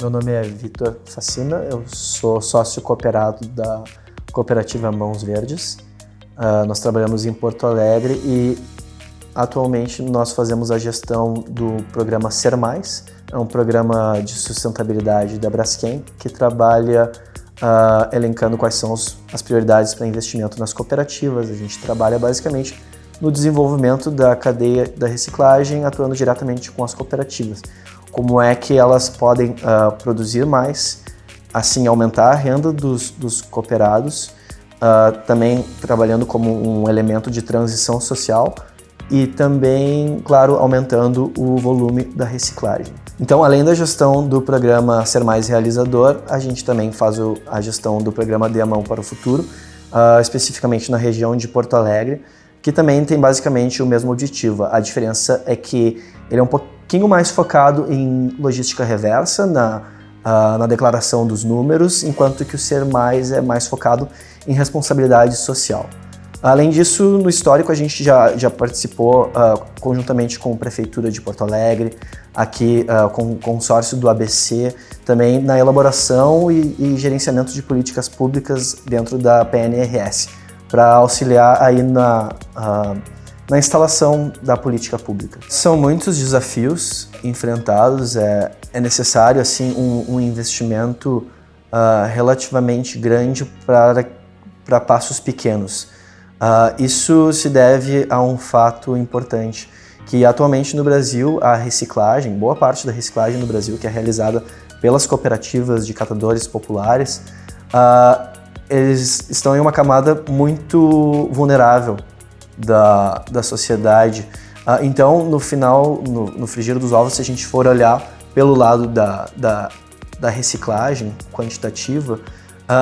Meu nome é Vitor Facina, eu sou sócio cooperado da cooperativa Mãos Verdes. Nós trabalhamos em Porto Alegre e atualmente nós fazemos a gestão do programa Ser Mais, é um programa de sustentabilidade da Braskem que trabalha elencando quais são as prioridades para investimento nas cooperativas. A gente trabalha basicamente no desenvolvimento da cadeia da reciclagem, atuando diretamente com as cooperativas. Como é que elas podem produzir mais, assim aumentar a renda dos cooperados, também trabalhando como um elemento de transição social e também, claro, aumentando o volume da reciclagem. Então, além da gestão do programa Ser Mais Realizador, a gente também faz a gestão do programa Dê a Mão para o Futuro, especificamente na região de Porto Alegre, que também tem basicamente o mesmo objetivo. A diferença é que ele é um pouquinho mais focado em logística reversa, na declaração dos números, enquanto que o Ser Mais é mais focado em responsabilidade social. Além disso, no histórico a gente já participou conjuntamente com a Prefeitura de Porto Alegre, aqui com o consórcio do ABC, também na elaboração e gerenciamento de políticas públicas dentro da PNRS, para auxiliar aí na instalação da política pública. São muitos desafios enfrentados, é necessário assim, um investimento relativamente grande para passos pequenos. Isso se deve a um fato importante, que atualmente no Brasil a reciclagem, boa parte da reciclagem no Brasil, que é realizada pelas cooperativas de catadores populares, eles estão em uma camada muito vulnerável da sociedade. Então, no final, no frigir dos ovos, se a gente for olhar pelo lado da reciclagem quantitativa,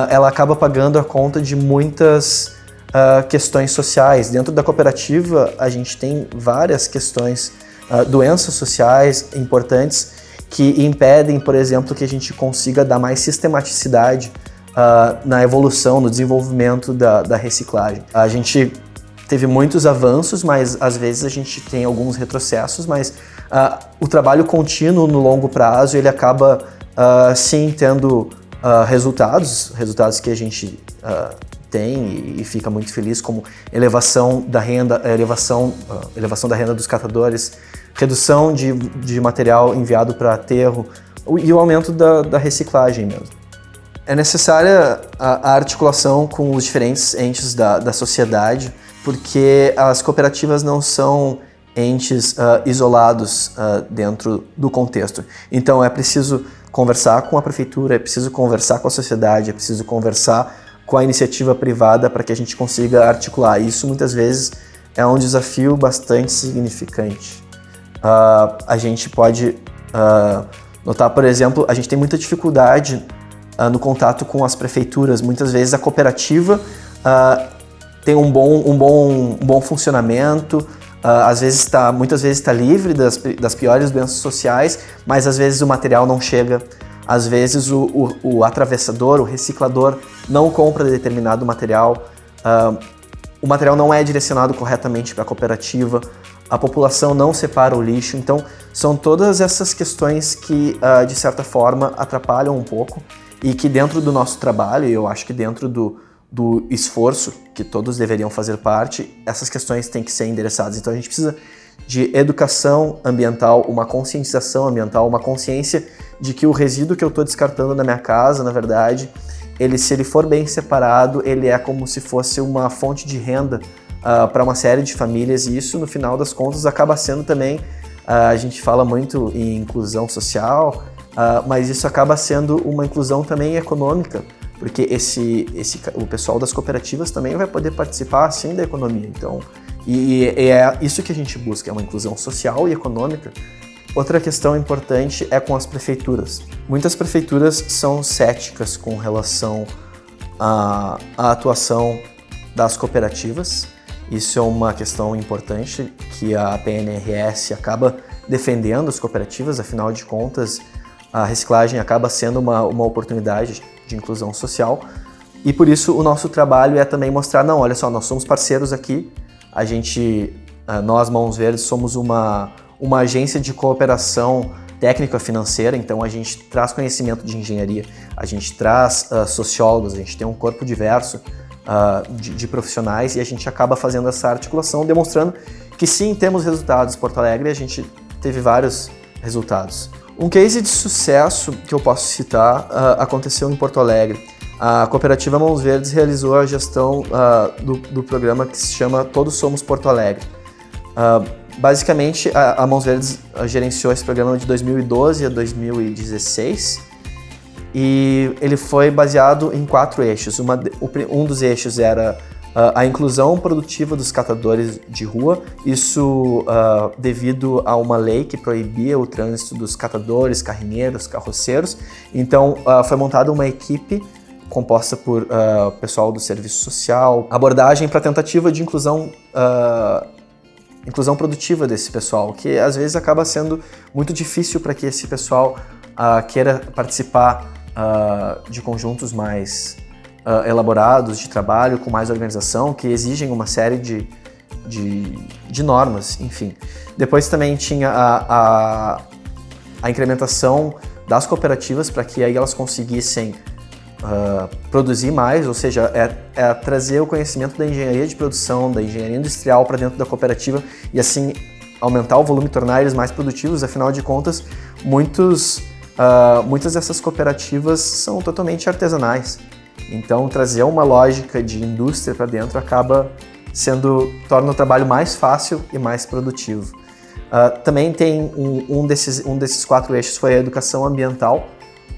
ela acaba pagando a conta de muitas questões sociais. Dentro da cooperativa, a gente tem várias questões, doenças sociais importantes que impedem, por exemplo, que a gente consiga dar mais sistematicidade na evolução, no desenvolvimento da reciclagem. A gente teve muitos avanços, mas às vezes a gente tem alguns retrocessos, mas o trabalho contínuo no longo prazo, ele acaba sim tendo resultados que a gente tem e fica muito feliz, como elevação da renda, elevação da renda dos catadores, redução de material enviado para aterro e o aumento da reciclagem mesmo. É necessária a articulação com os diferentes entes da sociedade, porque as cooperativas não são entes isolados dentro do contexto. Então é preciso conversar com a prefeitura, é preciso conversar com a sociedade, é preciso conversar com a iniciativa privada para que a gente consiga articular. Isso muitas vezes é um desafio bastante significante. A gente pode notar, por exemplo, a gente tem muita dificuldade no contato com as prefeituras. Muitas vezes a cooperativa tem um bom funcionamento, muitas vezes está livre das piores doenças sociais, mas às vezes o material não chega, às vezes o atravessador, o reciclador não compra determinado material, o material não é direcionado corretamente para a cooperativa, a população não separa o lixo. Então são todas essas questões que de certa forma atrapalham um pouco e que dentro do nosso trabalho, eu acho que dentro do esforço que todos deveriam fazer parte, essas questões têm que ser endereçadas. Então a gente precisa de educação ambiental, uma conscientização ambiental, uma consciência de que o resíduo que eu estou descartando na minha casa, na verdade, se ele for bem separado, ele é como se fosse uma fonte de renda para uma série de famílias, e isso no final das contas acaba sendo também, a gente fala muito em inclusão social, mas isso acaba sendo uma inclusão também econômica, porque o pessoal das cooperativas também vai poder participar assim da economia. Então, e é isso que a gente busca, é uma inclusão social e econômica. Outra questão importante é com as prefeituras. Muitas prefeituras são céticas com relação à atuação das cooperativas. Isso é uma questão importante que a PNRS acaba defendendo as cooperativas, afinal de contas, a reciclagem acaba sendo uma oportunidade de inclusão social, e por isso o nosso trabalho é também mostrar, não, olha só, nós somos parceiros aqui, nós Mãos Verdes somos uma agência de cooperação técnica financeira, então a gente traz conhecimento de engenharia, a gente traz sociólogos, a gente tem um corpo diverso de profissionais e a gente acaba fazendo essa articulação, demonstrando que sim, temos resultados. Porto Alegre, a gente teve vários resultados. Um case de sucesso que eu posso citar aconteceu em Porto Alegre. A cooperativa Mãos Verdes realizou a gestão do programa que se chama Todos Somos Porto Alegre. Basicamente, a Mãos Verdes gerenciou esse programa de 2012 a 2016 e ele foi baseado em 4 eixos. Um dos eixos era a inclusão produtiva dos catadores de rua, isso devido a uma lei que proibia o trânsito dos catadores, carrinheiros, carroceiros. Então, foi montada uma equipe composta por pessoal do serviço social, abordagem para tentativa de inclusão produtiva desse pessoal, que às vezes acaba sendo muito difícil para que esse pessoal queira participar de conjuntos mais elaborados de trabalho, com mais organização, que exigem uma série de normas, enfim. Depois também tinha a incrementação das cooperativas para que aí elas conseguissem produzir mais, ou seja, trazer o conhecimento da engenharia de produção, da engenharia industrial para dentro da cooperativa e assim aumentar o volume, tornar eles mais produtivos. Afinal de contas, muitas dessas cooperativas são totalmente artesanais. Então, trazer uma lógica de indústria para dentro torna o trabalho mais fácil e mais produtivo. Também tem um desses 4 eixos foi a educação ambiental,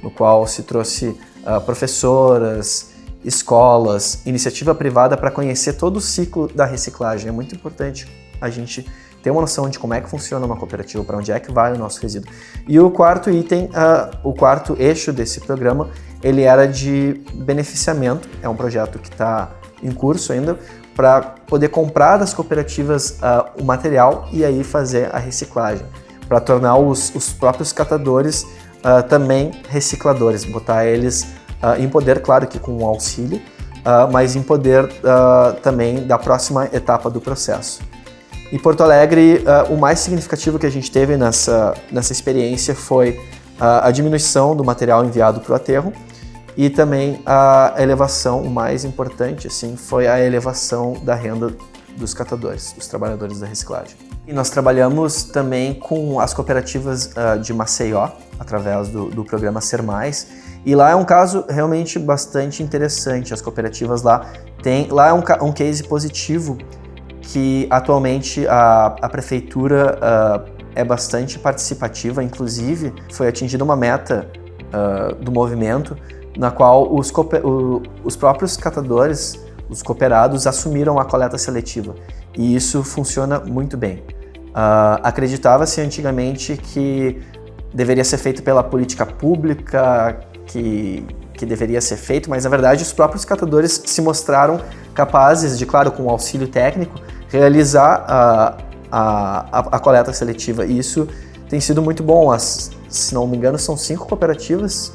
no qual se trouxe professoras, escolas, iniciativa privada para conhecer todo o ciclo da reciclagem. É muito importante a gente ter uma noção de como é que funciona uma cooperativa, para onde é que vai o nosso resíduo. E o 4º item, o 4º eixo desse programa, ele era de beneficiamento, é um projeto que está em curso ainda, para poder comprar das cooperativas o material e aí fazer a reciclagem, para tornar os próprios catadores também recicladores, botar eles em poder, claro que com o auxílio, mas em poder também da próxima etapa do processo. Em Porto Alegre, o mais significativo que a gente teve nessa experiência foi a diminuição do material enviado para o aterro e também a elevação, o mais importante, assim, foi a elevação da renda dos catadores, dos trabalhadores da reciclagem. E nós trabalhamos também com as cooperativas de Maceió, através do programa Ser Mais, e lá é um caso realmente bastante interessante. As cooperativas lá é um case positivo, que atualmente a prefeitura é bastante participativa, inclusive foi atingida uma meta do movimento, na qual os próprios catadores, os cooperados, assumiram a coleta seletiva, e isso funciona muito bem. Acreditava-se antigamente que deveria ser feito pela política pública, que deveria ser feito, mas na verdade os próprios catadores se mostraram capazes de, claro, com o auxílio técnico, realizar a coleta seletiva, e isso tem sido muito bom. Se não me engano, são 5 cooperativas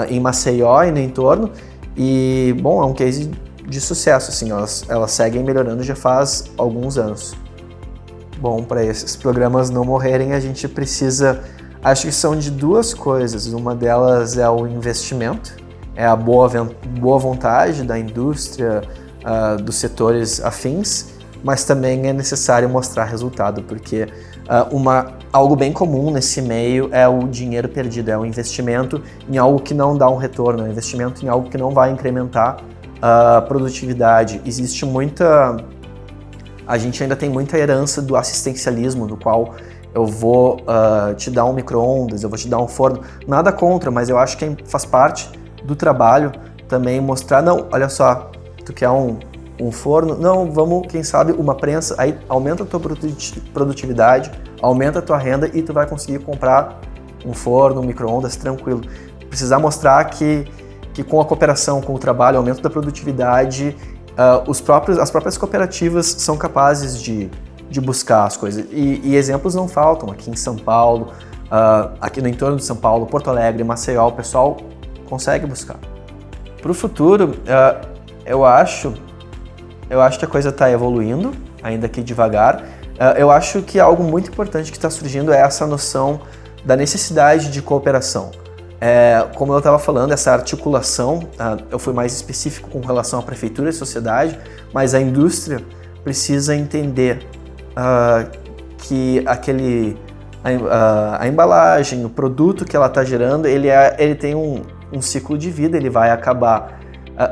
em Maceió e no entorno, e bom, é um case de sucesso, assim, elas seguem melhorando já faz alguns anos. Bom, para esses programas não morrerem, a gente precisa, acho que são de 2 coisas. Uma delas é o investimento, é a boa vontade da indústria, dos setores afins, mas também é necessário mostrar resultado, porque algo bem comum nesse meio é o dinheiro perdido, é o investimento em algo que não dá um retorno, é o investimento em algo que não vai incrementar a produtividade. A gente ainda tem muita herança do assistencialismo, no qual eu vou te dar um micro-ondas, eu vou te dar um forno, nada contra, mas eu acho que faz parte do trabalho também mostrar, não, olha só, tu quer um forno? Não, vamos, quem sabe, uma prensa, aí aumenta a tua produtividade, aumenta a tua renda e tu vai conseguir comprar um forno, um micro-ondas tranquilo. Precisar mostrar que com a cooperação, com o trabalho, aumento da produtividade, as próprias cooperativas são capazes de buscar as coisas. E exemplos não faltam. Aqui em São Paulo, aqui no entorno de São Paulo, Porto Alegre, Maceió, o pessoal consegue buscar. Para o futuro, eu acho que a coisa está evoluindo, ainda que devagar. Eu acho que algo muito importante que está surgindo é essa noção da necessidade de cooperação. Como eu estava falando, essa articulação, eu fui mais específico com relação à prefeitura e sociedade, mas a indústria precisa entender que a embalagem, o produto que ela está gerando, ele tem um ciclo de vida, ele vai acabar.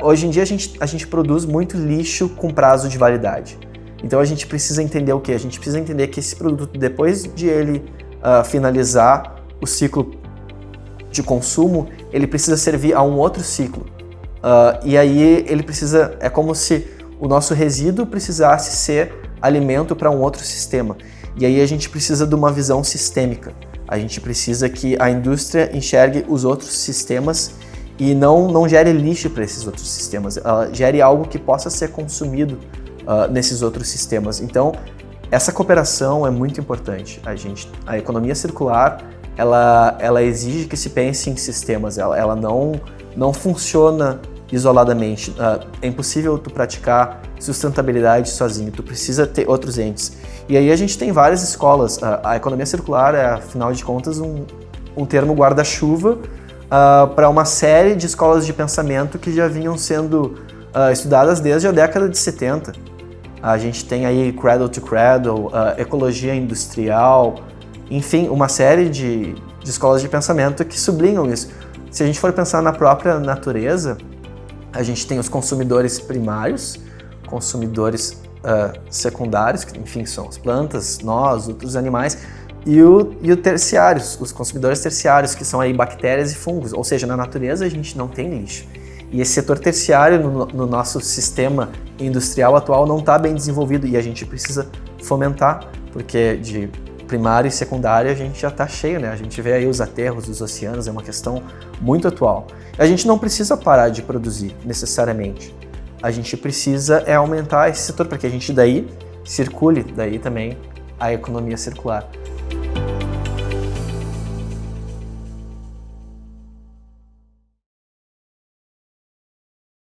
Hoje em dia a gente produz muito lixo com prazo de validade. Então a gente precisa entender o quê? A gente precisa entender que esse produto, depois de ele finalizar o ciclo de consumo, ele precisa servir a um outro ciclo. E aí ele precisa, é como se o nosso resíduo precisasse ser alimento para um outro sistema. E aí a gente precisa de uma visão sistêmica. A gente precisa que a indústria enxergue os outros sistemas e não gere lixo para esses outros sistemas. Ela gere algo que possa ser consumido nesses outros sistemas. Então, essa cooperação é muito importante. A economia circular, ela exige que se pense em sistemas. Ela não funciona isoladamente. É impossível tu praticar sustentabilidade sozinho. Tu precisa ter outros entes. E aí a gente tem várias escolas. A economia circular é, afinal de contas, um termo guarda-chuva para uma série de escolas de pensamento que já vinham sendo estudadas desde a década de 70. A gente tem aí Cradle to Cradle, ecologia industrial, enfim, uma série de escolas de pensamento que sublinham isso. Se a gente for pensar na própria natureza, a gente tem os consumidores primários, consumidores secundários, que enfim são as plantas, nós, outros animais, e os terciários, os consumidores terciários, que são aí bactérias e fungos. Ou seja, na natureza a gente não tem lixo. E esse setor terciário no nosso sistema industrial atual não está bem desenvolvido e a gente precisa fomentar, porque de primário e secundário a gente já está cheio, né? A gente vê aí os aterros dos oceanos, é uma questão muito atual. A gente não precisa parar de produzir, necessariamente. A gente precisa aumentar esse setor para que a gente daí circule, daí também a economia circular.